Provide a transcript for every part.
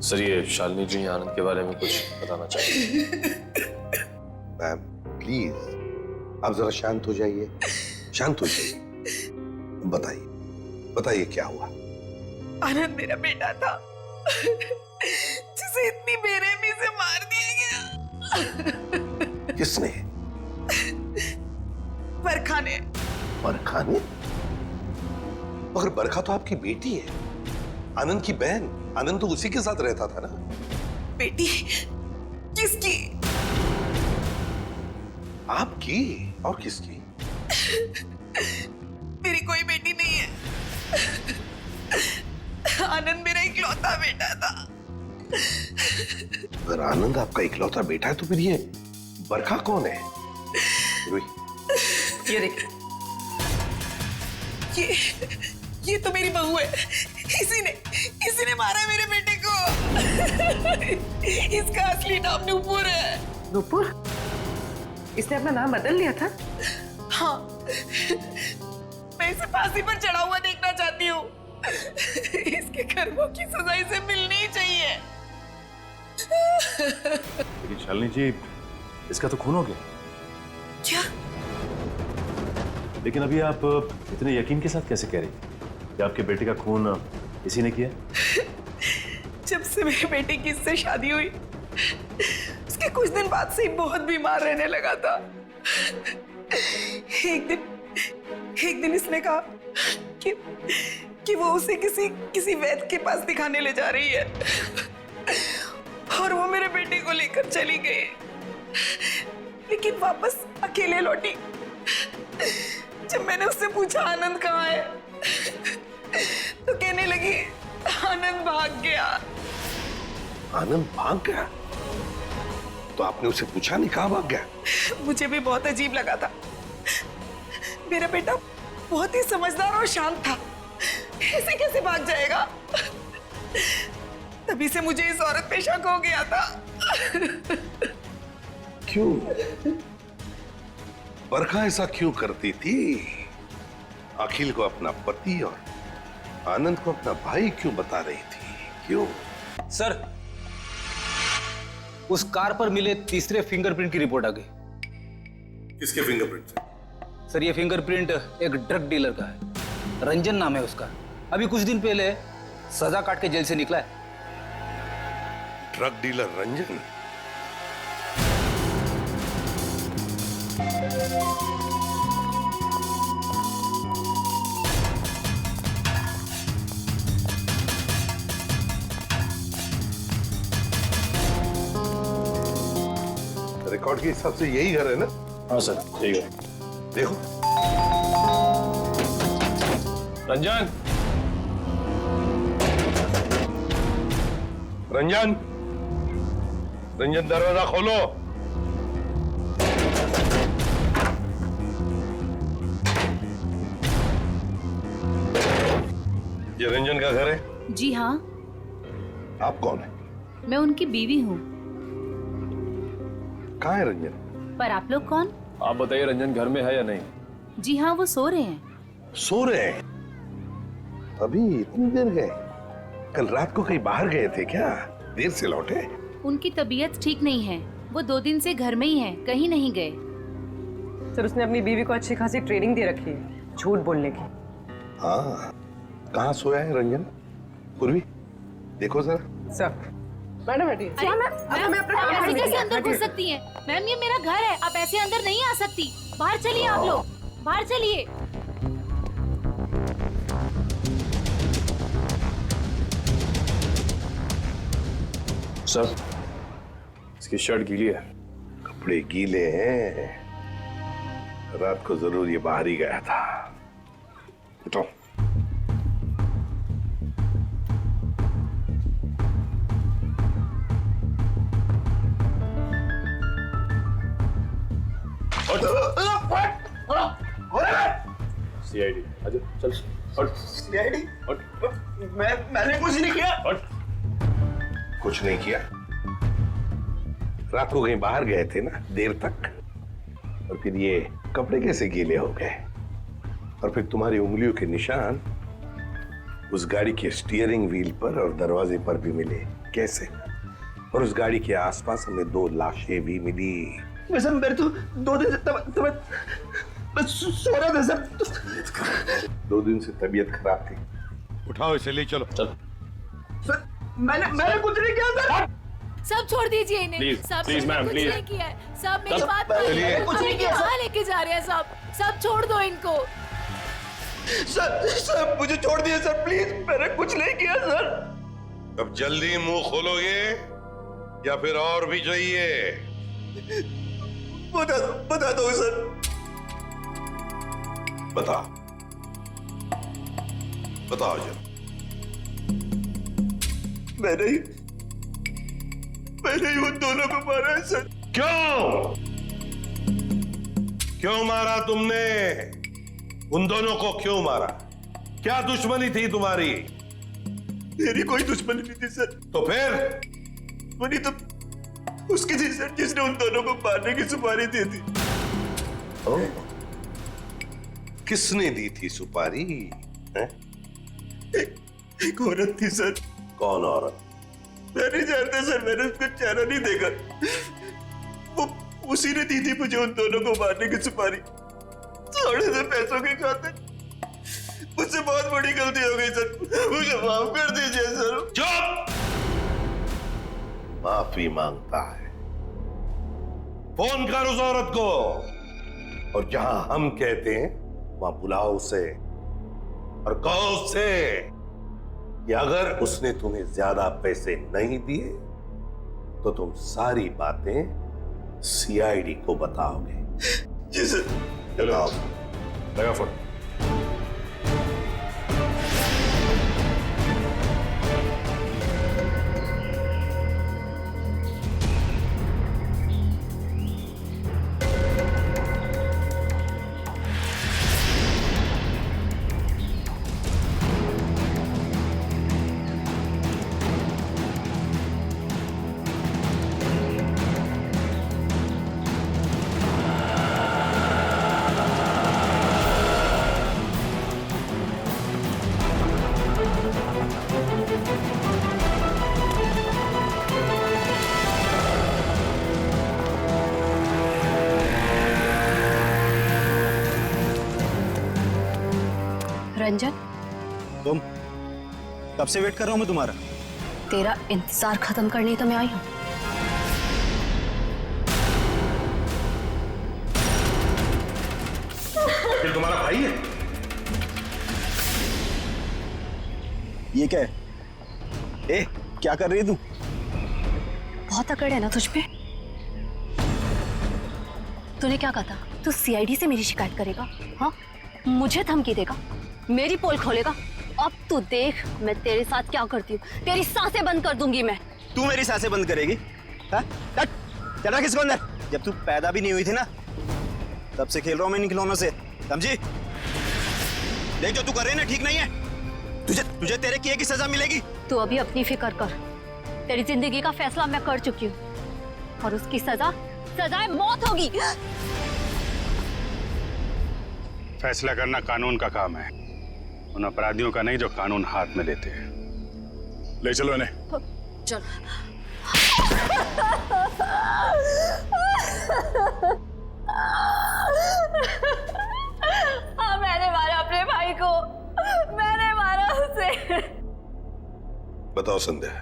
Sir, ये शालिनी जी आनंद के बारे में कुछ बताना चाहिए। मैम प्लीज आप जरा शांत हो जाइए, शांत हो जाइए। बताइए बताइए क्या हुआ। आनंद मेरा बेटा था जिसे इतनी बेरहमी से मार दिया गया। किसने? बरखा ने। बरखा ने? मगर बरखा तो आपकी बेटी है, आनंद की बहन। आनंद तो उसी के साथ रहता था ना। बेटी किसकी? आपकी और किसकी? मेरी कोई बेटी नहीं है। आनंद मेरा इकलौता बेटा था। अगर आनंद आपका इकलौता बेटा है तो फिर ये बरखा कौन है? ये देखिए, ये तो मेरी बहू है। इसी ने मारा है मेरे बेटे को। इसका असली नाम नूपुर है। नूपुर? इसने अपना नाम बदल लिया था? हाँ, मैं इसे फांसी पर चढ़ा हुआ देखना चाहती हूँ। इसके कर्मों की सजा इसे मिलनी ही चाहिए। लेकिन शालिनी जी, इसका तो खून हो गया। क्या? लेकिन अभी आप इतने यकीन के साथ कैसे कह रही हैं कि आपके बेटे का खून इसी ने किया? जब से मेरे बेटे की इससे शादी हुई, उसके कुछ दिन बाद से ही बहुत बीमार रहने लगा था। एक दिन इसने कहा कि वो उसे किसी वैद्य के पास दिखाने ले जा रही है, और वो मेरे बेटे को लेकर चली गई, लेकिन वापस अकेले लौटी। जब मैंने उससे पूछा आनंद कहाँ है, तो कहने लगी आनंद भाग गया। आनंद भाग गया? तो आपने उसे पूछा नहीं कहाँ भाग गया? मुझे भी बहुत अजीब लगा था। मेरा बेटा बहुत ही समझदार और शांत था, ऐसे कैसे भाग जाएगा? तभी से मुझे इस औरत पे शक हो गया था। क्यों? बरखा ऐसा क्यों करती थी? अखिल को अपना पति और आनंद को अपना भाई क्यों बता रही थी? क्यों? सर, उस कार पर मिले तीसरे फिंगरप्रिंट की रिपोर्ट आ गई। किसके फिंगरप्रिंट से? सर, ये फिंगरप्रिंट एक ड्रग डीलर का है। रंजन नाम है उसका। अभी कुछ दिन पहले सजा काट के जेल से निकला है। Drug dealer Ranjan? रिकॉर्ड के हिसाब से यही घर है ना? हाँ सर, ठीक है। देखो रंजन, रंजन, रंजन दरवाजा खोलो। ये रंजन का घर है? जी हाँ। आप कौन है? मैं उनकी बीवी हूँ। कहाँ है रंजन? पर आप लोग कौन? आप बताइए, रंजन घर में है या नहीं? जी हाँ, वो सो रहे हैं। सो रहे हैं? अभी इतनी देर गए? कल रात को कहीं बाहर गए थे क्या? देर से लौटे? उनकी तबीयत ठीक नहीं है, वो 2 दिन से घर में ही हैं, कहीं नहीं गए। सर, उसने अपनी बीवी को अच्छी खासी ट्रेनिंग दे रखी है झूठ बोलने की। हाँ, कहाँ सोया है रंजन? पूर्वी देखो जरा। सर, मैडम बैठिए। मैम, आप ऐसे कैसे अंदर घुस सकती हैं? मैम, ये मेरा घर है, आप ऐसे अंदर नहीं आ सकती। बाहर चलिए आप लोग, बाहर चलिए। सर, इसकी शर्ट गीली है। कपड़े गीले हैं, रात को जरूर ये बाहर ही गया था। उठो। सीआईडी, अच्छा चल। हट। सीआईडी? हट। मैंने कुछ नहीं किया। हट। कुछ नहीं किया? रात को कहीं बाहर गए थे ना देर तक, और फिर ये कपड़े कैसे गीले हो गए? और फिर तुम्हारी उंगलियों के निशान उस गाड़ी के स्टीयरिंग व्हील पर और दरवाजे पर भी मिले। कैसे? और उस गाड़ी के आसपास हमें 2 लाशें भी मिली। वैसे मेरे तो 2 दिन से बस सो रहा था सर। 2 दिन से तबीयत खराब थी। उठाओ इसे, ले चलो। सर मैंने कुछ नहीं किया सर। सब छोड़ दीजिए इन्हें। Please, सब please, ma'am, कुछ please. नहीं किया है। सब मेरी सब- बात चलिए। कुछ नहीं किया। कहाँ लेके जा रहे हैं सब छोड़ दो इनको। सर मुझे छोड़ दिए सर, प्लीज। मैंने कुछ नहीं किया सर। अब जल्दी मुंह खोलोगे या फिर और भी चाहिए? बता दो सर। बताओ जरा। मैंने ही उन दोनों को मारा है सर। क्यों मारा तुमने? उन दोनों को क्यों मारा? क्या दुश्मनी थी तुम्हारी? मेरी कोई दुश्मनी नहीं थी सर। तो फिर दुश्मनी तो उसकी थी सर जिसने उन दोनों को मारने की सुपारी दी थी। किसने दी थी सुपारी? हैं? एक औरत थी सर। कौन औरत? मैं नहीं जानता सर, मैंने उसका चेहरा नहीं देखा। वो उसी ने दी थी मुझे उन दोनों को मारने की सुपारी, थोड़े से पैसों के खातिर। मुझसे बहुत बड़ी गलती हो गई सर, मुझे माफ कर दीजिए सर। चुप! माफी मांगता है। फोन कर उस औरत को। और जहां हम कहते हैं वहां बुलाओ उसे और कहो उससे कि अगर उसने तुम्हें ज्यादा पैसे नहीं दिए तो तुम सारी बातें सीआईडी को बताओगे। जी सर। बताओ। लगा फोन। रंजन, तुम कब से वेट कर रहा हूं मैं तुम्हारा। तेरा इंतजार खत्म करने ही तो मैं आई हूँ। फिर तुम्हारा भाई है? ये क्या है? ए, क्या कर रही है तू? बहुत अकड़ है ना तुझ पे। तूने क्या कहा था? तू सीआईडी से मेरी शिकायत करेगा? हाँ, मुझे धमकी देगा, मेरी पोल खोलेगा। अब तू देख मैं तेरे साथ क्या करती हूँ। तेरी सांसें बंद कर दूंगी मैं। तू मेरी सांसें बंद करेगी? हाँ? चल किसको अंदर। जब तू पैदा भी नहीं हुई थी ना, तब से खेल रहा हूं मैं इन खिलौनों से, समझी? देख जो तू कर रही है ना, ठीक नहीं है। तुझे तेरे किए की सजा मिलेगी। तू अभी अपनी फिक्र कर। तेरी जिंदगी का फैसला मैं कर चुकी हूँ और उसकी सजाए मौत होगी। फैसला करना कानून का काम है, उन अपराधियों का नहीं जो कानून हाथ में लेते हैं। ले चलो इन्हें। चल। हाँ, मैंने मारा अपने भाई को, मैंने मारा उसे। बताओ संध्या,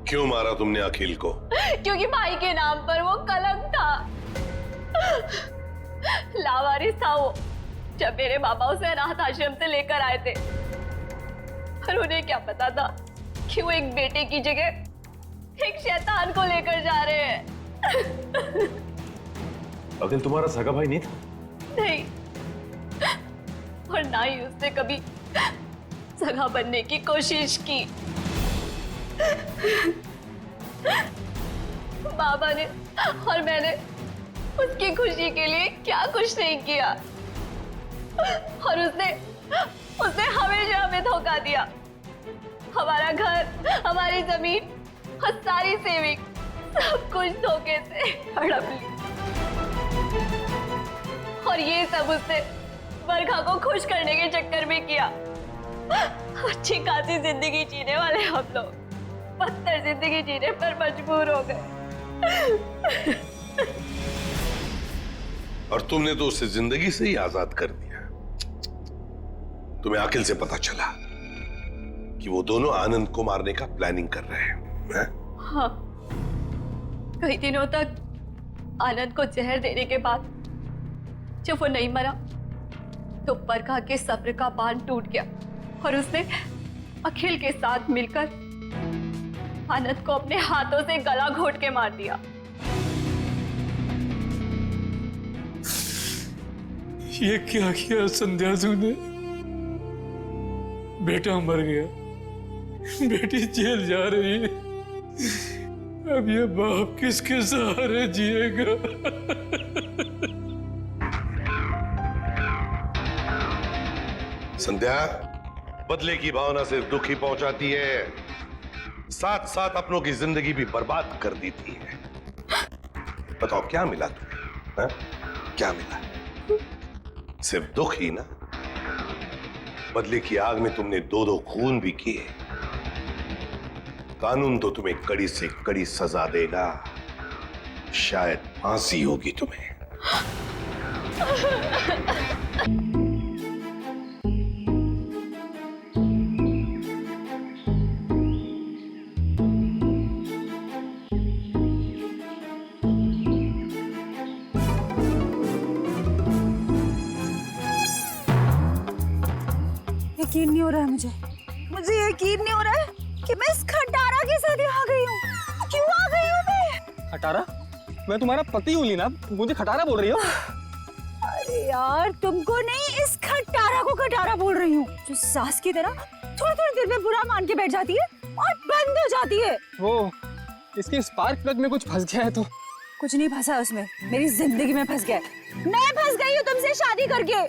क्यों मारा तुमने अखिल को? क्योंकि भाई के नाम पर वो कलंक था। लावारिस था वो। जब मेरे बाबा उसे अनाथ आश्रम से लेकर आए थे, पर उन्हें क्या पता था कि वो एक बेटे की जगह एक शैतान को लेकर जा रहे हैं। अखिल तुम्हारा सगा भाई नहीं था? नहीं, और ना ही उसने कभी सगा बनने की कोशिश की। बाबा ने और मैंने उसकी खुशी के लिए क्या कुछ नहीं किया, और उसने हमेशा हमें धोखा दिया। हमारा घर, हमारी जमीन और सारी सेविंग, सब कुछ धोखे से हड़प ली। और ये सब उसने बरखा को खुश करने के चक्कर में किया। अच्छी खासी जिंदगी जीने वाले हम लोग बदतर जिंदगी जीने पर मजबूर हो गए। और तुमने तो उसे जिंदगी से ही आजाद कर दिया। तुम्हें अकिल से पता चला कि वो दोनों आनंद को मारने का प्लानिंग कर रहे हैं। हाँ, कई दिनों तक आनंद को जहर देने के बाद जब वो नहीं मरा तो बरखा के सब्र का बांध टूट गया और उसने अखिल के साथ मिलकर आनंद को अपने हाथों से गला घोट के मार दिया। ये क्या किया संध्या तूने? बेटा मर गया, बेटी जेल जा रही है, अब ये बाप किसके सहारे जिएगा? संध्या, बदले की भावना सिर्फ दुख ही पहुंचाती है, साथ साथ अपनों की जिंदगी भी बर्बाद कर देती है। बताओ क्या मिला तुम्हें? हा? क्या मिला? सिर्फ दुख ही ना। बदले की आग में तुमने दो दो खून भी किए। कानून तो तुम्हें कड़ी से कड़ी सजा देगा, शायद फांसी होगी तुम्हें। यकीन नहीं हो रहा है मुझे यकीन नहीं हो रहा है कि मैं इस खटारा के साथ यहाँ गई हूँ। क्यों आ गई हूँ मैं? खटारा? मैं तुम्हारा पति हूँ लीना, मुझे खटारा बोल रही हो? अरे यार, तुमको नहीं, इस खटारा को खटारा बोल रही हूँ, जो सास की तरह थोड़ी थोड़ी देर में बुरा मान के बैठ जाती है और बंद हो जाती है। वो इसके स्पार्क प्लग में कुछ फंस गया है तो? कुछ नहीं फंसा उसमें, मेरी जिंदगी में फंस गया। मैं फंस गई हूँ तुमसे शादी करके।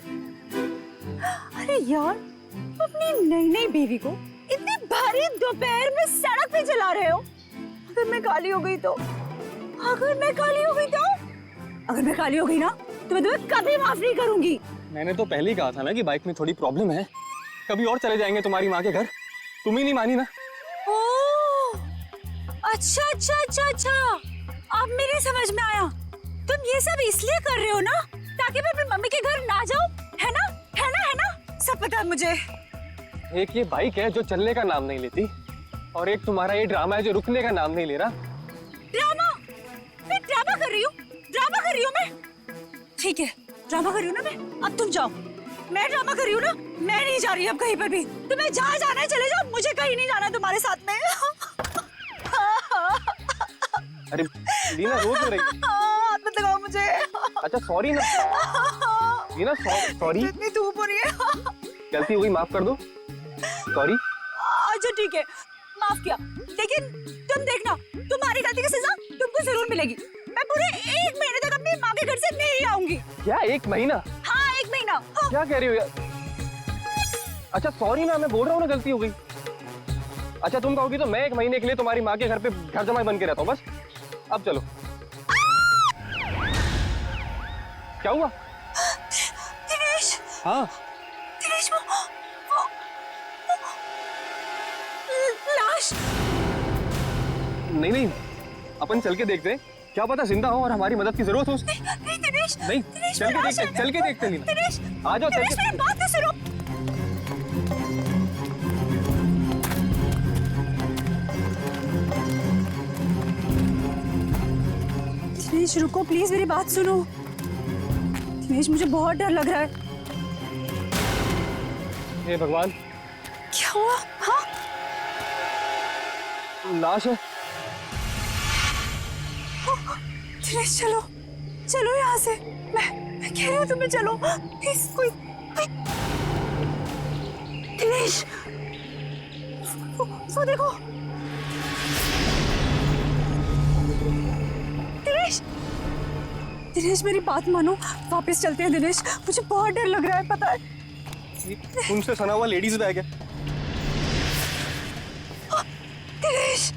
अरे यार, अपनी नई नई बीवी को इतनी भारी दोपहर में सड़क पे चला रहे हो। अगर मैं काली हो गई तो? अगर मैं काली हो गई ना तो मैं तुम्हें कभी माफ नहीं करूंगी। मैंने तो पहले ही कहा था ना कि बाइक में थोड़ी प्रॉब्लम है, कभी और चले जाएंगे तुम्हारी माँ के घर। तुम ही नहीं मानी ना। ओह, अच्छा अच्छा अच्छा अच्छा, अब मेरी समझ में आया। तुम ये सब इसलिए कर रहे हो ना ताकि मैं अपनी मम्मी के घर ना जाऊं, है ना? सब पता है मुझे। एक ये बाइक है जो चलने का नाम नहीं लेती, और एक तुम्हारा ये ड्रामा है जो रुकने का नाम नहीं ले रहा। ड्रामा? मैं ड्रामा कर रही हूँ मैं? ठीक है, ड्रामा कर रही हूँ ना मैं। अब तुम जाओ। मैं ड्रामा कर रही हूँ ना, मैं नहीं जा रही अब कहीं पर भी। तुम्हें जहाँ जाना है चले जाओ, मुझे कहीं नहीं जाना तुम्हारे साथ में। अरे लीना, रो क्यों रही है? हाथ मत लगाओ मुझे। अच्छा सॉरी ना लीना, सॉरी। इतनी धूप हो रही है। गलती हो गई, माफ कर दो। सॉरी। अच्छा ठीक है, माफ किया, लेकिन तुम देखना, तुम्हारी गलती की सजा तुमको जरूर मिलेगी। मैं पूरे 1 महीने तक अपनी माँ के घर से नहीं आऊंगी। क्या 1 महीना? हाँ 1 महीना। हाँ। क्या कह रही हो यार? अच्छा सॉरी ना, मैं बोल रहा हूँ ना गलती हो गई। अच्छा तुम कहोगी तो मैं 1 महीने के लिए तुम्हारी माँ के घर पे घर जमाई बन के रहता हूँ बस। अब चलो। क्या हुआ? दिनेश। हाँ दिनेश, वो लाश। नहीं, अपन चल के देखते हैं, क्या पता जिंदा हो और हमारी मदद की जरूरत हो उसको। नहीं दिनेश, नहीं, चल के देखते लीना। दिनेश, आ जाओ, दिनेश मेरी बात तो सुनो। दिनेश रुको प्लीज, मेरी बात सुनो। दिनेश मुझे बहुत डर लग रहा है। हे भगवान, क्या हुआ? हाँ? लाश है। दिनेश चलो यहाँ से। मैं कह रही हूँ तुम्हें चलो प्लीज। कोई दिनेश, वो देखो। दिनेश मेरी बात मानो, वापस चलते हैं दिनेश, मुझे बहुत डर लग रहा है पता है। तुमसे सना हुआ लेडीज बैग है। दिनेश,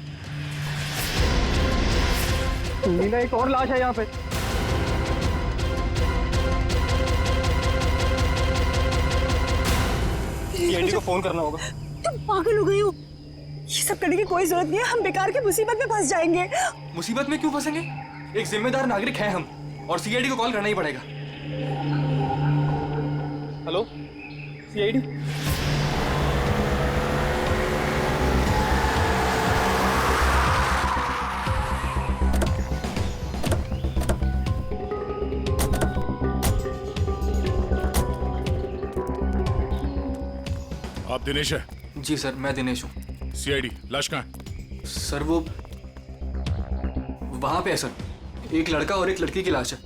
लीना एक और लाश है यहाँ पे। सीआईडी को फोन करना होगा। तुम पागल हो गई हो? ये सब करने की कोई जरूरत नहीं है, हम बेकार की मुसीबत में फंस जाएंगे। मुसीबत में क्यों फंसेंगे? एक जिम्मेदार नागरिक है हम, और सीआईडी को कॉल करना ही पड़ेगा। Hello CID? आप दिनेश है? जी सर, मैं दिनेश हूँ। सीआईडी, लाश कहाँ है? सर वो वहां पे है सर, एक लड़का और एक लड़की की लाश है।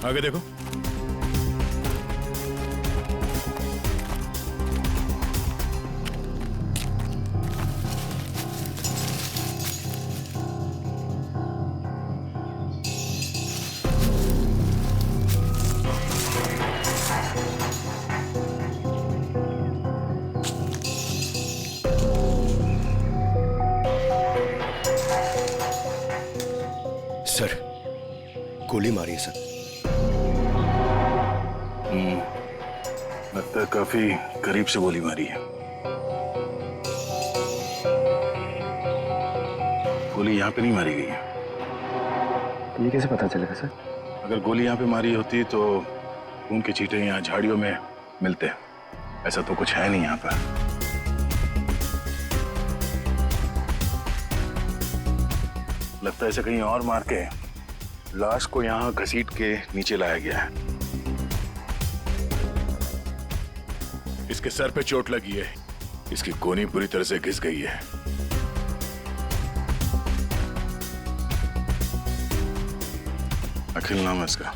आगे देखो। सर, गोली मारी है सर। लगता है काफी करीब से गोली मारी है। गोली यहाँ पे नहीं मारी गई है। ये कैसे पता चलेगा सर? अगर गोली यहाँ पे मारी होती तो खून के छींटे यहाँ झाड़ियों में मिलते। ऐसा तो कुछ है नहीं यहाँ पर। लगता है इसे कहीं और मार के लाश को यहाँ घसीट के नीचे लाया गया है। इसके सर पे चोट लगी है, इसकी कोहनी पूरी तरह से घिस गई है। अखिल नाम है इसका।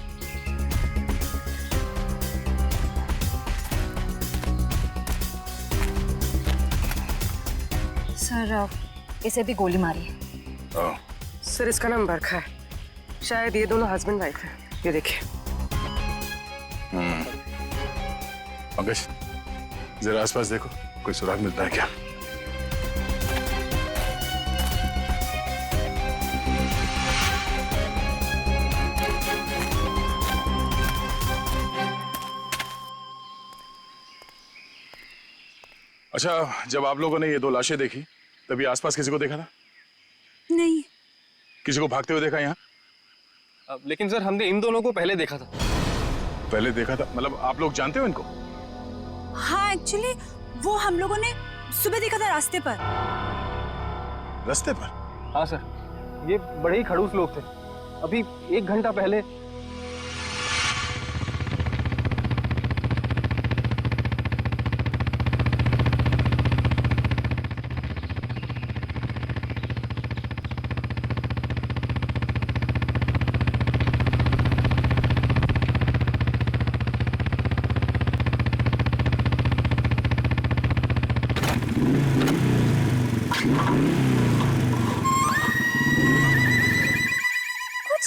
सर, इसे भी गोली मारी है। सर इसका नाम बरखा है, शायद ये दोनों हस्बैंड वाइफ है। ये देखिए। पंकज, जरा आसपास देखो, कोई सुराग मिलता है क्या? अच्छा, जब आप लोगों ने ये दो लाशें देखी तभी आसपास किसी को देखा था? नहीं। किसी को भागते हुए देखा यहाँ? लेकिन सर हमने इन दोनों को पहले देखा था। पहले देखा था मतलब आप लोग जानते हो इनको? हाँ, एक्चुअली वो हम लोगों ने सुबह देखा था रास्ते पर। रास्ते पर? हाँ सर, ये बड़े ही खड़ूस लोग थे। अभी 1 घंटा पहले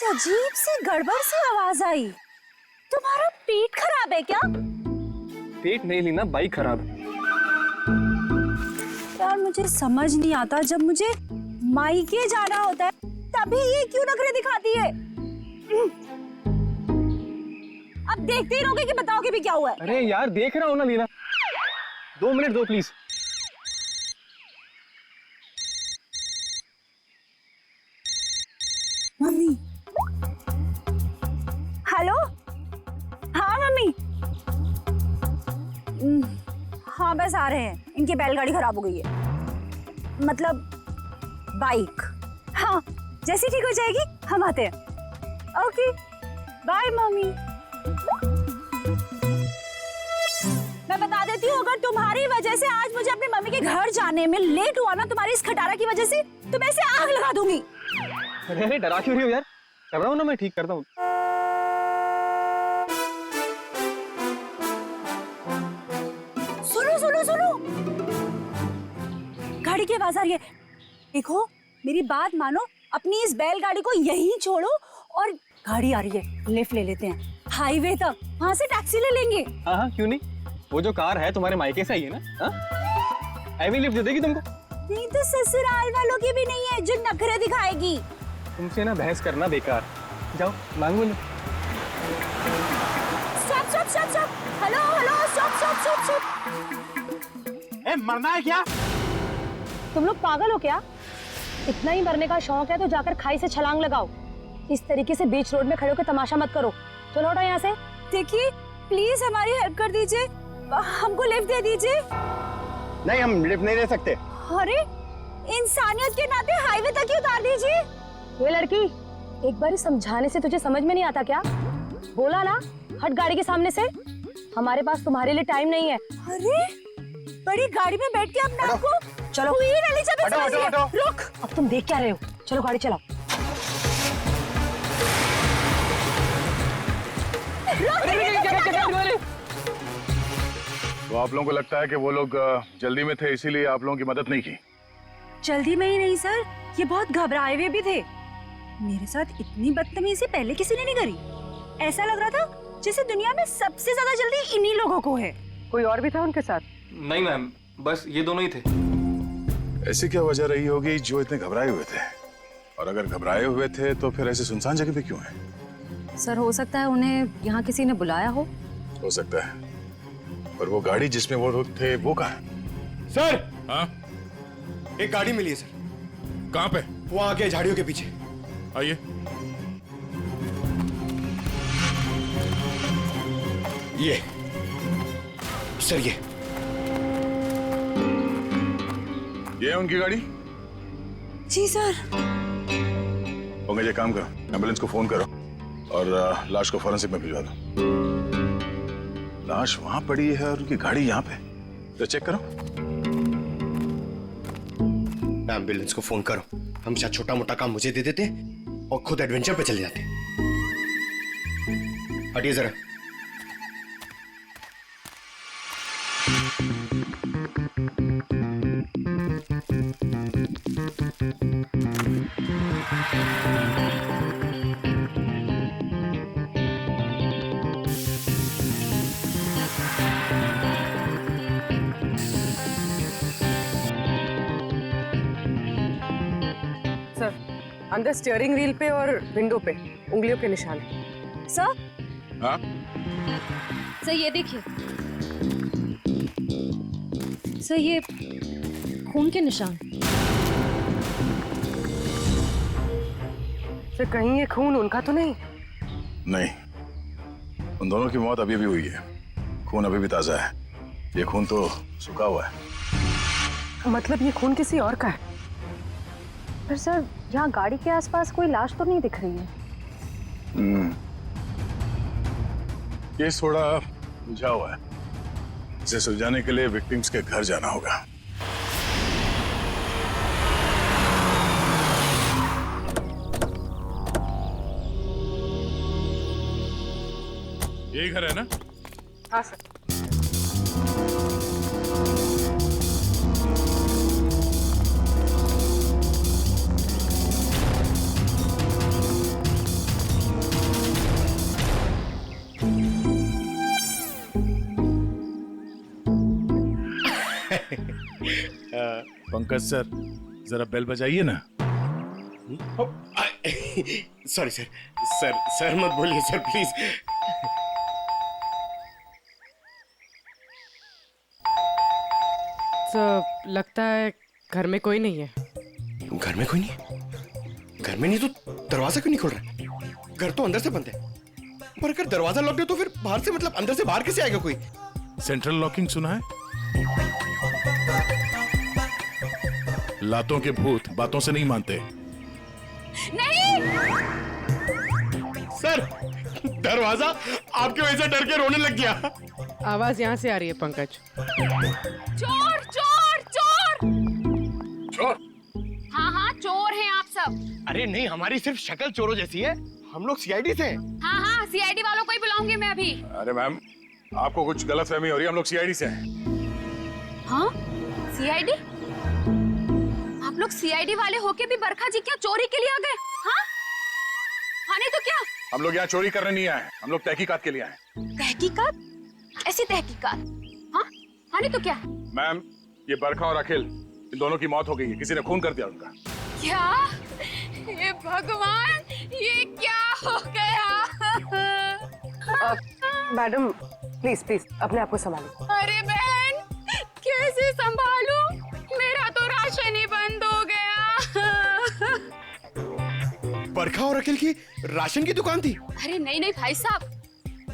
अजीब सी गड़बड़ सी आवाज आई। तुम्हारा पेट खराब है क्या? पेट नहीं लीना, बाइक खराब है। यार मुझे समझ नहीं आता, जब मुझे मायके जाना होता है तभी ये क्यों नखरे दिखाती है? अब देखते ही रहोगे कि बताओगे भी क्या हुआ है? अरे यार देख रहा हूँ ना लीना, 2 मिनट दो प्लीज। मम्मी। हेलो? हाँ मम्मी। हाँ बस आ रहे हैं, इनकी बैलगाड़ी खराब हो गई है, मतलब बाइक। हाँ जैसी ठीक हो जाएगी हम आते हैं। Okay bye mummy. मैं बता देती हूँ, अगर तुम्हारी वजह से आज मुझे अपनी मम्मी के घर जाने में लेट हुआ ना, तुम्हारी इस खटारा की वजह से, तो मैं इसे आग लगा दूंगी। अरे डरा क्यों रही हो यार? कर रहा हूँ ना, मैं ठीक करता हूँ। सुनो सुनो सुनो, गाड़ी की आवाज आ रही है। देखो मेरी बात मानो, अपनी इस बैलगाड़ी को यहीं छोड़ो और गाड़ी आ रही है, लिफ्ट ले लेते हैं हाईवे तक, वहां से टैक्सी ले लेंगे। हाँ हाँ क्यों नहीं, वो जो कार है तुम्हारे मायके से ही है ना? हैवी लिफ्ट दे देगी तुमको? नहीं तो ससुराल वालों की भी नहीं है जो नखरे दिखाएगी। तुमसे ना बहस करना बेकार। जाओ मांगो लो। Stop stop stop stop, hello hello, stop stop stop stop. मरना है क्या? तुम लोग पागल हो क्या? इतना ही मरने का शौक है तो जाकर खाई से छलांग लगाओ। इस तरीके से बीच रोड में खड़े होकर तमाशा मत करो। चलो हटो यहाँ से। देखिए प्लीज हमारी हेल्प कर दीजिए, हमको लिफ्ट दे दीजिए। नहीं, हम लिफ्ट नहीं दे सकते। अरे इंसानियत के नाते हाईवे तक ही उतार दीजिए। ये लड़की, एक बार समझाने से तुझे समझ में नहीं आता क्या? बोला ना हट गाड़ी के सामने से। हमारे पास तुम्हारे लिए टाइम नहीं है। अरे बड़ी गाड़ी में बैठ के अपने आप को चलो रुक। अब तुम देख क्या रहे हो? चलो गाड़ी चलाओ। तो आप लोगों को लगता है कि वो लोग जल्दी में थे इसीलिए आप लोगों की मदद नहीं की? जल्दी में ही नहीं सर, ये बहुत घबराए हुए भी थे। मेरे साथ इतनी बदतमीजी पहले किसी ने नहीं करी। ऐसा लग रहा था जैसे दुनिया में सबसे ज्यादा जल्दी इन्हीं लोगों को है। कोई और भी था उनके साथ? नहीं मैम, बस ये दोनों ही थे। ऐसी क्या वजह रही होगी जो इतने घबराए हुए थे? और अगर घबराए हुए थे तो फिर ऐसे सुनसान जगह पे क्यों है? सर हो सकता है उन्हें यहाँ किसी ने बुलाया हो सकता है। पर वो गाड़ी जिसमें वो लोग थे वो कहाँ है? सर, हाँ? एक गाड़ी मिली है सर। कहाँ पे? वो आगे झाड़ियों के पीछे। आइए। ये सर, ये है उनकी गाड़ी? जी सर। पंकज एक काम करो, एम्बुलेंस को फोन करो और लाश को फॉरेंसिक में भिजवा दो। लाश वहां पड़ी है और उनकी गाड़ी यहाँ पे, तो चेक करो। एम्बुलेंस को फोन करो। हम शायद छोटा मोटा काम मुझे दे देते और खुद एडवेंचर पे चले जाते। हटिए जरा। अंदर स्टीयरिंग व्हील पे और विंडो पे उंगलियों के निशान है। सर? हाँ? सर ये देखिए, सर ये खून के निशान। सर कहीं ये खून उनका तो नहीं? नहीं, उन दोनों की मौत अभी भी हुई है। खून अभी भी ताजा है। ये खून तो सूखा हुआ है। मतलब ये खून किसी और का है? पर सर यहाँ गाड़ी के आसपास कोई लाश तो नहीं दिख रही है। केस थोड़ा उलझा हुआ है। इसे सुलझाने के लिए विक्टिम्स के घर जाना होगा। यही घर है ना? हाँ सर। पंकज सर, जरा बेल बजाइए ना। सॉरी सर, सर मत बोलिए सर प्लीज। तो लगता है घर में कोई नहीं है। घर में कोई नहीं? घर में नहीं तो दरवाजा क्यों नहीं खोल रहा? घर तो अंदर से बंद है, पर अगर दरवाजा लॉक है तो फिर बाहर से, मतलब अंदर से बाहर कैसे आएगा कोई? सेंट्रल लॉकिंग सुना है? लातों के भूत बातों से नहीं मानते। नहीं सर, दरवाजा आपकी वजह से डर के रोने लग गया। आवाज यहाँ से आ रही है पंकज। चोर चोर चोर चोर? हाँ हाँ चोर हैं आप सब। अरे नहीं, हमारी सिर्फ शक्ल चोरों जैसी है। हम लोग सीआईडी से हैं। हाँ हाँ सीआईडी वालों को ही बुलाऊंगी मैं अभी। अरे मैम, आपको कुछ गलतफहमी हो रही है। हम लोग सीआईडी से हैं। हाँ सीआईडी? आप लोग सीआईडी वाले होके भी बरखा जी क्या चोरी के लिए आ गए? हाँ हाँ नहीं तो क्या? हम लोग यहाँ चोरी करने नहीं आए, हम लोग तहकीकात के लिए आए। तहकीकात? ऐसी तहकीकात? हाँ हाँ नहीं तो क्या? मैम, ये बरखा और अखिल, इन दोनों की मौत हो गई है। किसी ने खून कर दिया उनका। क्या? ये भगवान, ये क्या हो गया? मैडम प्लीज प्लीज अपने आप को संभालो। अरे बहन, कैसे संभालूं? मेरा तो राशन ही बंद हो गया। बरखा और अखिल की राशन की दुकान थी? अरे नहीं नहीं भाई साहब,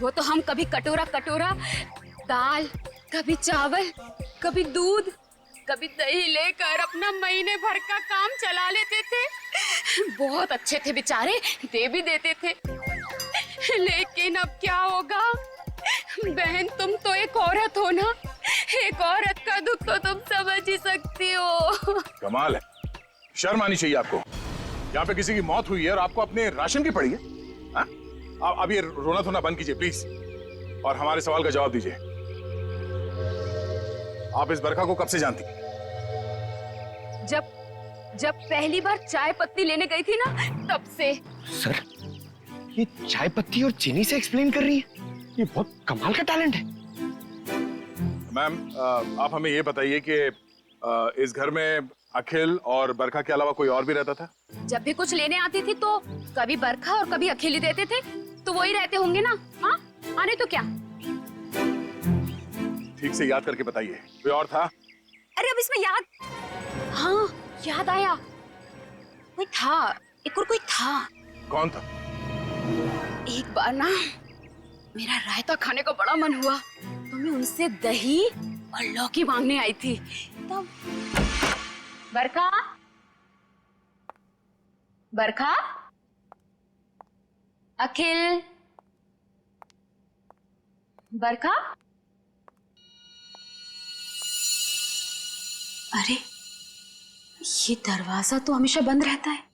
वो तो हम कभी कटोरा कटोरा दाल, कभी चावल, कभी दूध, कभी दही लेकर अपना महीने भर का काम चला लेते थे। बहुत अच्छे थे बेचारे, दे भी देते थे। लेकिन अब क्या होगा? बहन तुम तो एक औरत हो ना, एक औरत का दुख तो तुम समझ ही सकती हो। कमाल है, शर्म आनी चाहिए आपको। यहाँ पे किसी की मौत हुई है और आपको अपने राशन की पड़ी है। हाँ? अब ये रोना धोना बंद कीजिए प्लीज, और हमारे सवाल का जवाब दीजिए। आप इस बरखा को कब से जानती? जब पहली बार चाय पत्ती लेने गई थी ना, तब से। सर, ये चाय पत्ती और चीनी से एक्सप्लेन कर रही है? ये बहुत कमाल का टैलेंट है। मैम, आप हमें ये बताइए कि इस घर में अखिल और बरखा के अलावा कोई और भी रहता था? जब भी कुछ लेने आती थी तो कभी बरखा और कभी अखिल ही देते थे, तो वही रहते होंगे ना। हाँ आने तो क्या? ठीक से याद करके बताइए, कोई और था? अरे अब इसमें हाँ याद आया, कोई था, एक और कोई था। कौन था? एक बार ना मेरा रायता खाने का बड़ा मन हुआ, तो मैं उनसे दही और लौकी मांगने आई थी। तब बरखा, बरखा, अखिल, बरखा। अरे ये दरवाजा तो हमेशा बंद रहता है।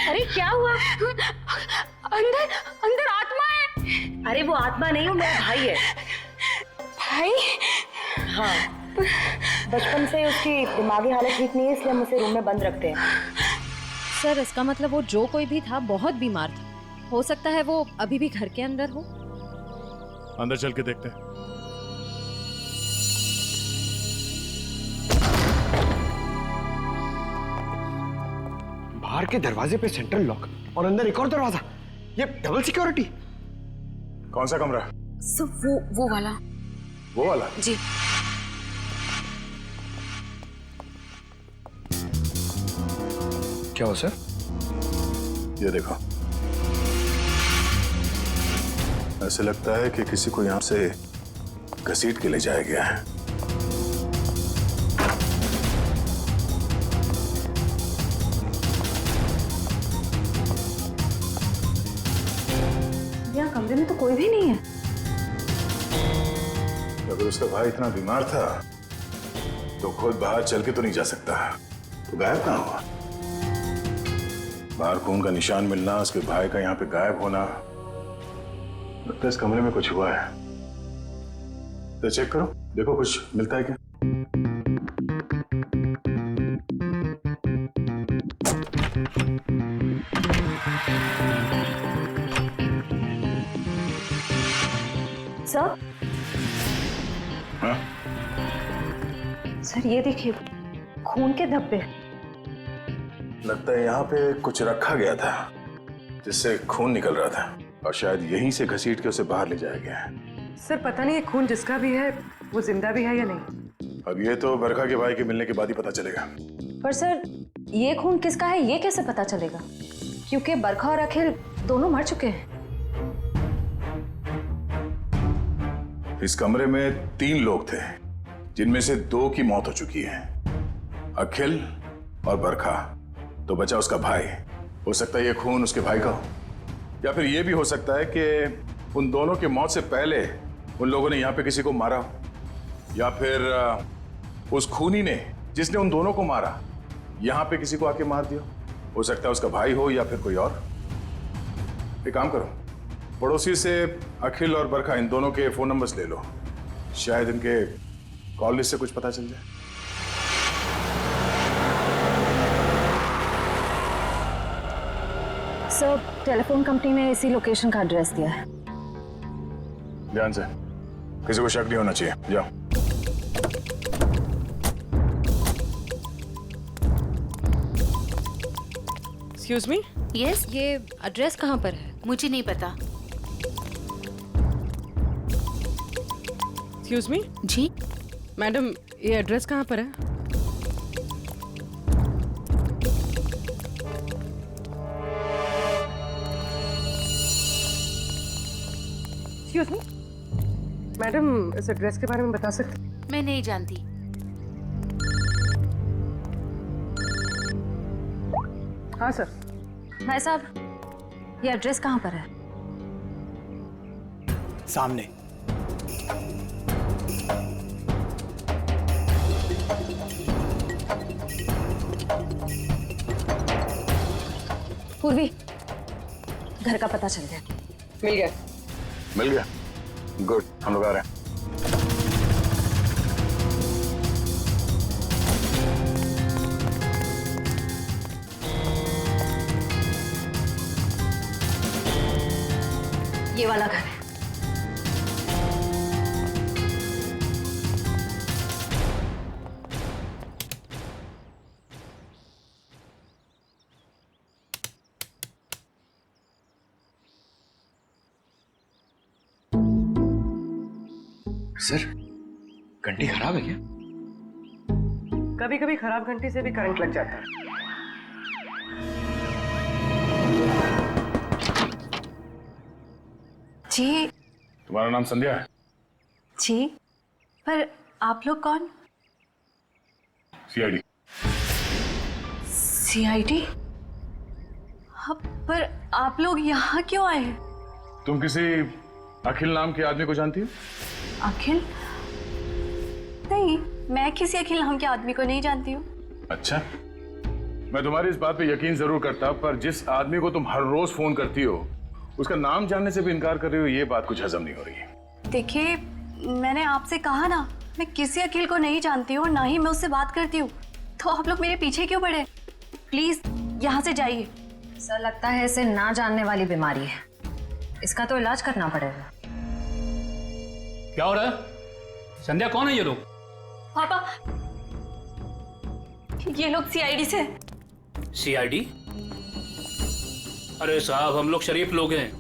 अरे क्या हुआ? अंदर अंदर आत्मा है। अरे वो आत्मा नहीं, वो मेरा भाई है। भाई? हाँ, बचपन से उसकी दिमागी हालत ठीक नहीं है, इसलिए हम उसे रूम में बंद रखते हैं। सर इसका मतलब वो जो कोई भी था बहुत बीमार था। हो सकता है वो अभी भी घर के अंदर हो। अंदर चल के देखते हैं। बाहर के दरवाजे पे सेंट्रल लॉक और अंदर एक और दरवाजा। ये डबल सिक्योरिटी। कौन सा कमरा? सब वो वाला। वो वाला? जी। क्या हो सर? ये देखो, ऐसे लगता है कि किसी को यहां से घसीट के ले जाया गया है। यहाँ कमरे में तो कोई भी नहीं है। अगर उसका भाई इतना बीमार था तो खुद बाहर चल के तो नहीं जा सकता, तो गायब कहाँ हुआ? बाहर खून का निशान मिलना, उसके भाई का यहाँ पे गायब होना, लगता है इस कमरे में कुछ हुआ है। तो चेक करो, देखो कुछ मिलता है क्या। सर? हाँ? सर ये देखिए, खून के धब्बे। लगता है यहाँ पे कुछ रखा गया था जिससे खून निकल रहा था, और शायद यहीं से घसीट के उसे बाहर ले जाया गया है। सर पता नहीं ये खून जिसका भी है वो जिंदा भी है या नहीं। अब ये तो बरखा के भाई के मिलने के बाद ही पता चलेगा। पर सर ये खून किसका है ये कैसे पता चलेगा? क्योंकि बरखा और अखिल दोनों मर चुके हैं। इस कमरे में 3 लोग थे, जिनमें से 2 की मौत हो चुकी है, अखिल और बरखा। तो बचा उसका भाई। हो सकता है ये खून उसके भाई का हो, या फिर ये भी हो सकता है कि उन दोनों की मौत से पहले उन लोगों ने यहाँ पे किसी को मारा, या फिर उस खूनी ने जिसने उन दोनों को मारा यहाँ पे किसी को आके मार दिया। हो सकता है उसका भाई हो या फिर कोई और। एक काम करो, पड़ोसी से अखिल और बरखा इन दोनों के फोन नंबर्स ले लो, शायद इनके कॉल लिस्ट से कुछ पता चल जाए। सर, टेलीफोन कंपनी ने इसी लोकेशन का एड्रेस दिया है। ध्यान से, किसी को शक नहीं होना चाहिए। जाओ। Excuse me. यस, ये एड्रेस कहाँ पर है? मुझे नहीं पता। Excuse me. जी मैडम, ये एड्रेस कहाँ पर है? एक्सक्यूज मी मैडम, इस एड्रेस के बारे में बता सकते? मैं नहीं जानती। हाँ सर। भाई साहब, ये एड्रेस कहाँ पर है? सामने। पूर्वी, घर का पता चल गया। मिल गया। मिल गया? गुड, हम लोग आ रहे हैं। ये वाला घर है। सर, घंटी खराब है क्या? कभी कभी खराब घंटी से भी करंट लग जाता है। जी। तुम्हारा नाम संध्या है? जी, पर आप लोग कौन? सीआईडी। सीआईडी? हाँ, पर आप लोग यहाँ क्यों आए हैं? तुम किसी अखिल नाम के आदमी को जानती हो? अखिल? नहीं, मैं किसी अखिल नाम के आदमी को नहीं जानती हूँ। अच्छा, मैं तुम्हारी इस बात पे यकीन जरूर करता, पर जिस आदमी को तुम हर रोज फोन करती हो उसका नाम जानने से भी इनकार कर रही हो, ये बात कुछ हजम नहीं हो रही है। देखिए, मैंने आपसे कहा ना, मैं किसी अखिल को नहीं जानती हूँ, ना ही मैं उससे बात करती हूँ, तो आप लोग मेरे पीछे क्यों पड़े? प्लीज यहाँ से जाइए। सर, लगता है इसे ना जानने वाली बीमारी है, इसका तो इलाज करना पड़ेगा। क्या हो रहा है? संध्या, कौन है ये लोग? पापा, ये लोग सीआईडी से। सीआईडी? अरे साहब, हम लोग शरीफ लोग हैं,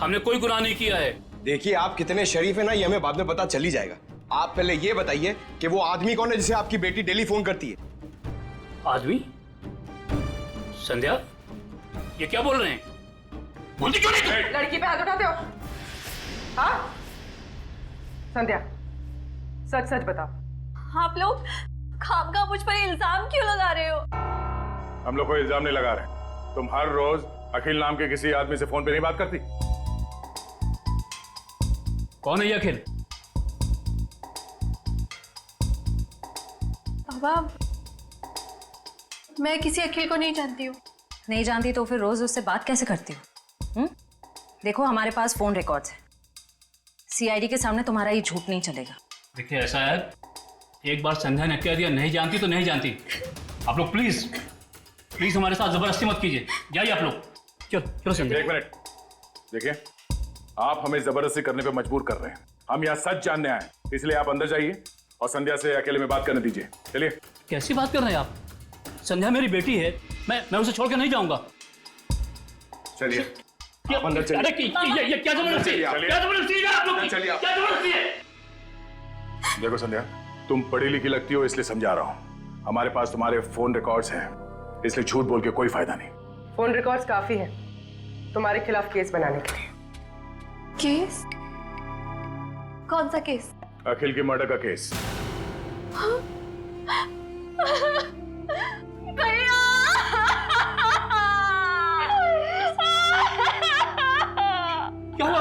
हमने कोई गुनाह नहीं किया है। देखिए, आप कितने शरीफ है ना, ये हमें बाद में पता चल ही जाएगा। आप पहले ये बताइए कि वो आदमी कौन है जिसे आपकी बेटी डेली फोन करती है? आदमी? संध्या, ये क्या बोल रहे हैं? बोलती क्यों नहीं? लड़की पे हाथ उठाते हो? हाँ संध्या, सच सच बताओ। आप लोग खामखा मुझ पर इल्जाम क्यों लगा रहे हो? हम लोग कोई इल्जाम नहीं लगा रहे। तुम हर रोज अखिल नाम के किसी आदमी से फोन पे नहीं बात करती? कौन है ये अखिल? पापा, मैं किसी अखिल को नहीं जानती हूँ। नहीं जानती तो फिर रोज उससे बात कैसे करती हो? देखो, हमारे पास फोन रिकॉर्ड्स है, सीआईडी के सामने तुम्हारा ये झूठ नहीं चलेगा। देखिए, ऐसा है, एक बार संध्या ने कह दिया नहीं जानती तो नहीं जानती। आप लोग प्लीज प्लीज हमारे साथ जबरदस्ती मत कीजिए। जाइए आप लोग। चलो चलो संध्या। एक मिनट, देखिए, आप हमें जबरदस्ती करने पे मजबूर कर रहे हैं। हम यहाँ सच जानने आए, इसलिए आप अंदर जाइए और संध्या से अकेले में बात करने दीजिए। चलिए। कैसी बात कर रहे हैं आप? संध्या मेरी बेटी है, मैं उसे छोड़ के नहीं जाऊंगा। चलिए, आप अंदर चलिए। अरे ये क्या जबरदस्ती है? क्या जबरदस्ती है आप लोग की? चलिए, क्या जबरदस्ती है? देखो संध्या, तुम पढ़ी लिखी लगती हो, इसलिए समझा रहा हूँ। हमारे पास तुम्हारे फोन रिकॉर्ड्स हैं, इसलिए झूठ बोल के कोई फायदा नहीं। फोन रिकॉर्ड्स काफी है तुम्हारे खिलाफ केस बनाने के लिए। केस? कौन सा केस? अखिल के मर्डर का केस। भैया! क्या हुआ?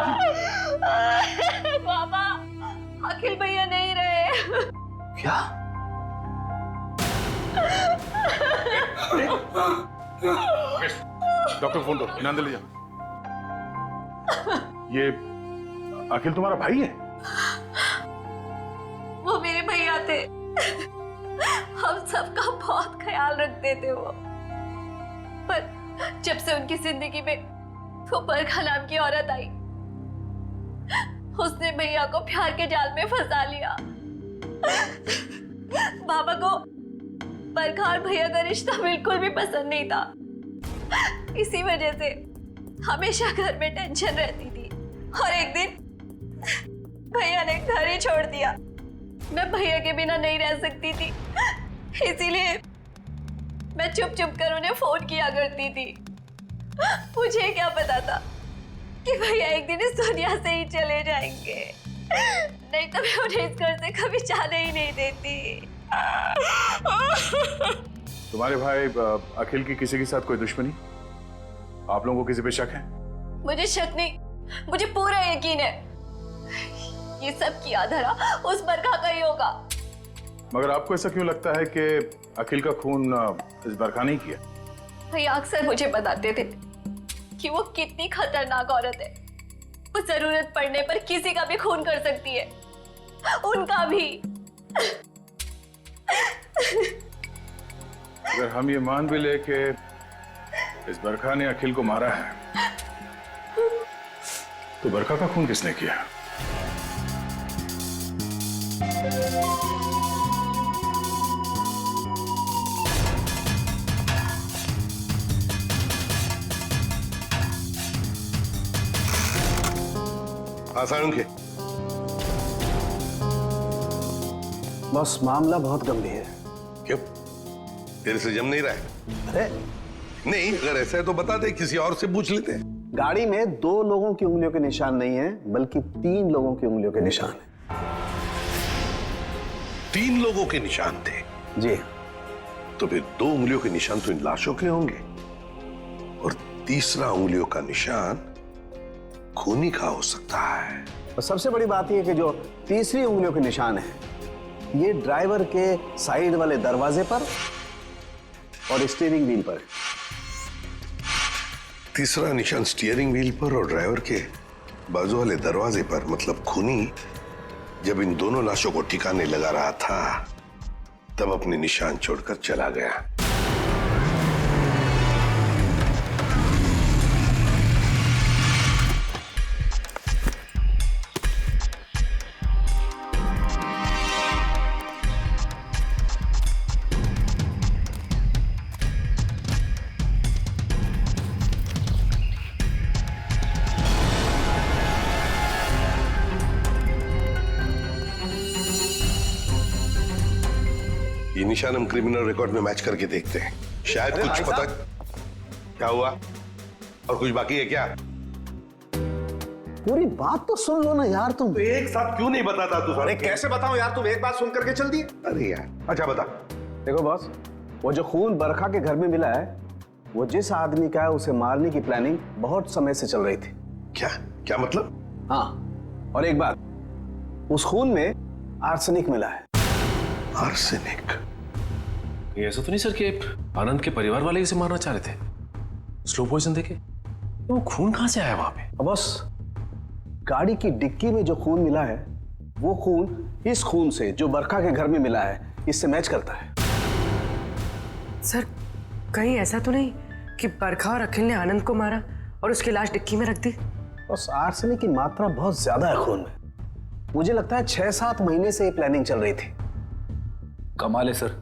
बाबा, अखिल भैया नहीं रहे। क्या? डॉक्टर फोन दो, इनाम ले जाओ। ये अखिल तुम्हारा भाई है? वो मेरे भैया थे। हम सबका बहुत ख्याल रखते थे वो। पर जब से उनकी जिंदगी में वो बरखा नाम की औरत आई, उसने भैया को प्यार के जाल में फंसा लिया। बाबा को बरखा और भैया का रिश्ता बिल्कुल भी पसंद नहीं था। इसी वजह से हमेशा घर में टेंशन रहती थी। और एक दिन भैया ने घर ही छोड़ दिया। मैं भैया के बिना नहीं रह सकती थी, इसीलिए मैं चुप चुप कर उन्हें फोन किया करती थी। मुझे क्या पता था कि भैया एक दिन इस दुनिया से ही चले जाएंगे, नहीं तो मैं उन्हें इस घर से कभी जाने ही नहीं देती। तुम्हारे भाई अखिल की किसी के साथ कोई दुश्मनी? आप लोगों को किसी पे शक है? मुझे शक नहीं, मुझे पूरा यकीन है ये सब किया धरा उस बरखा का ही होगा। मगर आपको ऐसा क्यों लगता है कि अखिल का खून इस बरखा नहीं किया? भैया अक्सर मुझे बताते थे कि वो कितनी खतरनाक औरत है। वो जरूरत पड़ने पर किसी का भी खून कर सकती है, उनका भी। अगर हम ये मान भी ले कि इस बरखा ने अखिल को मारा है, तो बरखा का खून किसने किया? आसान के बस मामला बहुत गंभीर है। क्यों? तेरे से जम नहीं रहा है? अरे नहीं, अगर ऐसा है तो बता दे, किसी और से पूछ लेते हैं। गाड़ी में 2 लोगों की उंगलियों के निशान नहीं है, बल्कि 3 लोगों की उंगलियों के निशान है। 3 लोगों के निशान थे? जी। तो फिर 2 उंगलियों के निशान तो इन लाशों के होंगे, और तीसरा उंगलियों का निशान खूनी का हो सकता है। और सबसे बड़ी बात यह कि जो तीसरी उंगलियों के निशान है, ये ड्राइवर के साइड वाले दरवाजे पर और स्टीयरिंग व्हील पर। तीसरा निशान स्टीयरिंग व्हील पर और ड्राइवर के बाजू वाले दरवाजे पर। मतलब खूनी जब इन दोनों लाशों को ठिकाने लगा रहा था, तब अपने निशान छोड़कर चला गया। ये निशान हम क्रिमिनल रिकॉर्ड में मैच करके देखते हैं, शायद कुछ पता। क्या हुआ? और कुछ बाकी है क्या? पूरी बात तो सुन लो ना यार तुम। तो एक साथ क्यों नहीं बताता तू? अरे कैसे बताऊं यार, तुम एक बात सुन करके चल दिए। अरे यार, अच्छा बता। देखो बॉस, वो जो खून बरखा के घर में मिला है, वो जिस आदमी का है उसे मारने की प्लानिंग बहुत समय से चल रही थी। क्या क्या मतलब? हाँ, और एक बात, उस खून में आर्सेनिक मिला है। आर्सेनिक? ये ऐसा तो नहीं सर कि आनंद के परिवार वाले इसे मारना चाह रहे थे? स्लो पॉइजन देके? वो खून कहां से आया वहां पे? बस गाड़ी की डिक्की में जो खून मिला है, वो खून इस खून से जो बरखा के घर में मिला है, इससे मैच करता है। सर, कहीं ऐसा तो नहीं कि बरखा और अखिल ने आनंद को मारा और उसकी लाश डिक्की में रख दी? बस आर्सेनिक की मात्रा बहुत ज्यादा है खून में। मुझे लगता है 6-7 महीने से ये प्लानिंग चल रही थी। कमाल है सर,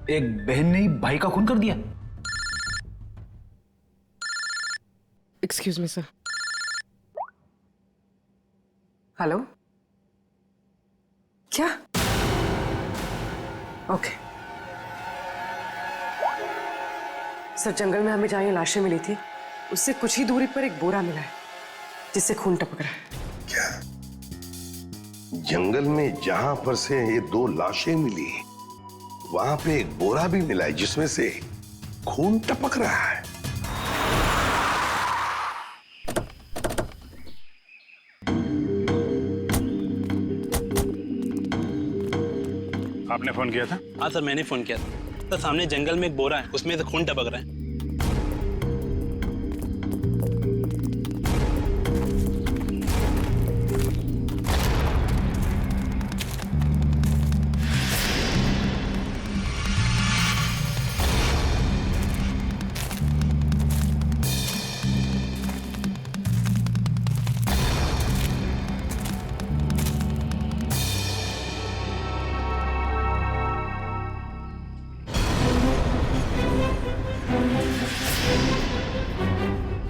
एक बहन ने ही भाई का खून कर दिया। Excuse me sir. हेलो, क्या? ओके सर, जंगल में हमें जहाँ ये लाशें मिली थी, उससे कुछ ही दूरी पर एक बोरा मिला है जिससे खून टपक रहा है। क्या? जंगल में जहां पर से ये 2 लाशें मिली, वहां पे एक बोरा भी मिला है जिसमें से खून टपक रहा है। आपने फोन किया था? हाँ सर, मैंने फोन किया था। तो सामने जंगल में एक बोरा है, उसमें से खून टपक रहा है।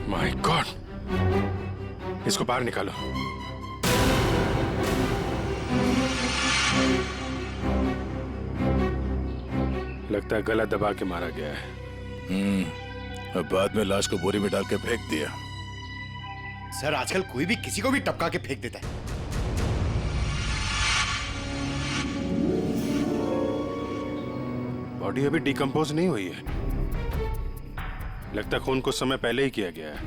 माय गॉड, इसको बाहर निकालो। लगता है गला दबा के मारा गया है। अब बाद में लाश को बोरी में डाल के फेंक दिया। सर, आजकल कोई भी किसी को भी टपका के फेंक देता है। बॉडी अभी डिकम्पोज नहीं हुई है। लगता है खून कुछ समय पहले ही किया गया है।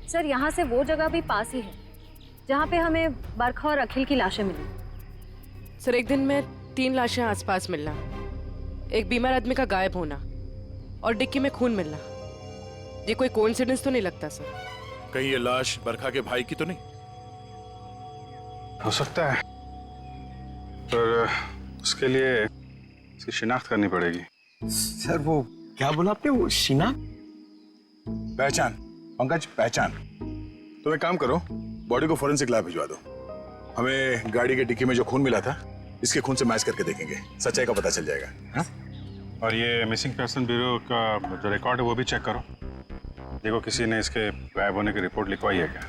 सर, यहाँ से वो जगह भी पास ही है जहाँ पे हमें बरखा और अखिल की लाशें मिली। सर, एक दिन में 3 लाशें आसपास मिलना, एक बीमार आदमी का गायब होना और डिक्की में खून मिलना, ये कोई कोइंसिडेंस तो नहीं लगता सर? कहीं ये लाश बरखा के भाई की तो नहीं? हो सकता है, पर उसके लिए इसकी शिनाख्त करनी पड़ेगी। सर, वो क्या बोला आपने? वो शिनाख्त? पहचान पंकज, पहचान। तुम एक काम करो, बॉडी को फोरेंसिक लैब भिजवा दो। हमें गाड़ी के डिक्की में जो खून मिला था, इसके खून से मैच करके देखेंगे, सच्चाई का पता चल जाएगा। हा? और ये मिसिंग पर्सन ब्यूरो का जो रिकॉर्ड है वो भी चेक करो। देखो किसी ने इसके गायब होने की रिपोर्ट लिखवाई है क्या?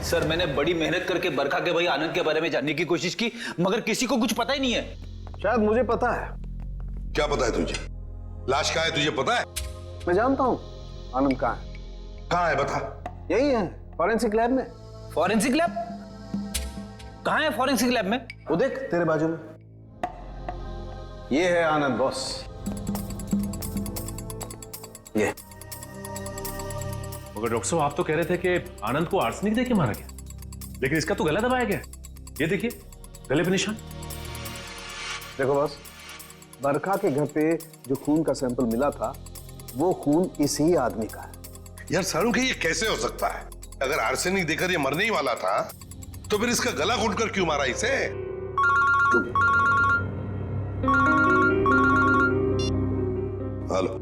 सर, मैंने बड़ी मेहनत करके बरखा के भाई आनंद के बारे में जानने की कोशिश की, मगर किसी को कुछ पता ही नहीं है। शायद मुझे पता है। क्या पता है तुझे? लाश कहाँ है तुझे पता है? मैं जानता हूँ आनंद कहाँ है। कहाँ है बता? यही है, फॉरेंसिक लैब में। Forensic lab? कहाँ है फॉरेंसिक लैब में? वो देख तेरे बाजू में, ये है आनंद बॉस। ये मगर डॉक्टर साहब, आप तो कह रहे थे कि आनंद को आर्सेनिक देके मारा गया, लेकिन इसका तो गला दबाया गया। ये देखिए गले पे निशान। देखो बॉस, बरखा के घर पे जो खून का सैंपल मिला था, वो खून इसी आदमी का है। यार सारू के ये कैसे हो सकता है? अगर आर्सेनिक देकर ये मरने ही वाला था, तो फिर इसका गला घोटकर क्यों मारा इसे? हेलो,